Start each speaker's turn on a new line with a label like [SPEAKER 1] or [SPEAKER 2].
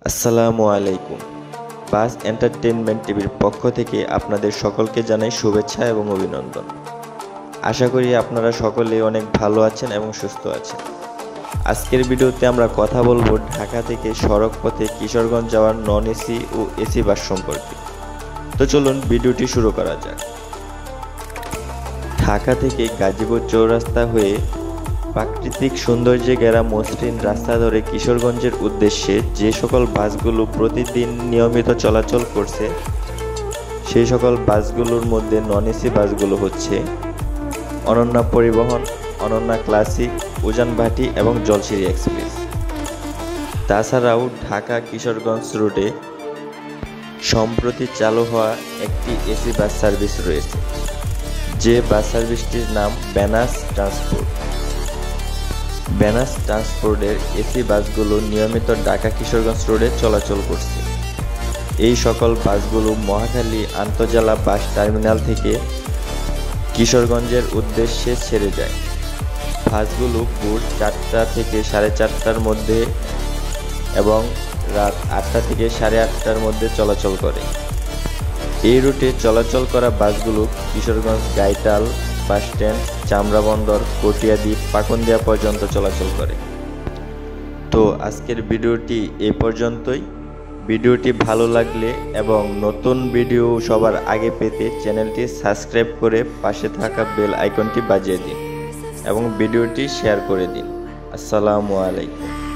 [SPEAKER 1] আসসালামু আলাইকুম। বাস এন্টারটেইনমেন্ট টিভির পক্ষ থেকে আপনাদের সকলকে জানাই শুভেচ্ছা এবং অভিনন্দন। আশা করি আপনারা সকলে অনেক ভালো আছেন এবং সুস্থ আছেন। আজকের ভিডিওতে আমরা কথা বলবো ঢাকা থেকে সড়ক পথে কিশোরগঞ্জ যাওয়ার নন এসি ও এসি বাস সম্পর্কে। তো চলুন ভিডিওটি শুরু করা যাক। ঢাকা থেকে গাজীপুর চৌরাস্তা হয়ে প্রাকৃতিক সৌন্দর্যে ঘেরা মসৃণ রাস্তা ধরে কিশোরগঞ্জের উদ্দেশ্যে যে সকল বাসগুলো প্রতিদিন নিয়মিত চলাচল করছে সেই সকল বাসগুলোর মধ্যে নন এসি বাসগুলো হচ্ছে অনন্যা পরিবহন, অনন্যা ক্লাসিক, উজান ভাটি এবং জলশিরি এক্সপ্রেস। তাছাড়াও ঢাকা কিশোরগঞ্জ রুটে সম্প্রতি চালু হওয়া একটি এসি বাস সার্ভিস রয়েছে, যে বাস সার্ভিসটির নাম বেনাস ট্রান্সপোর্ট। বেনাস ট্রান্সপোর্টের এসি বাসগুলো নিয়মিত ঢাকা কিশোরগঞ্জ রোডে চলাচল করছে। এই সকল বাসগুলো মহাখালী আন্তজেলা বাস টার্মিনাল থেকে কিশোরগঞ্জের উদ্দেশ্যে ছেড়ে যায়। বাসগুলো ভোর 4টা থেকে 4:30টার মধ্যে এবং রাত 8টা থেকে 8:30টার মধ্যে চলাচল করে। এই রুটে চলাচল করা বাসগুলো কিশোরগঞ্জ গাইটাল বাসস্ট্যান্ড, চামড়া বন্দর, কটিয়াদ্বীপ, পাকুন্দিয়া পর্যন্ত চলাচল করে। তো আজকের ভিডিওটি এই পর্যন্তই। ভিডিওটি ভালো লাগলে এবং নতুন ভিডিও সবার আগে পেতে চ্যানেলটি সাবস্ক্রাইব করে পাশে থাকা বেল আইকনটি বাজিয়ে দিন এবং ভিডিওটি শেয়ার করে দিন। আসসালামু আলাইকুম।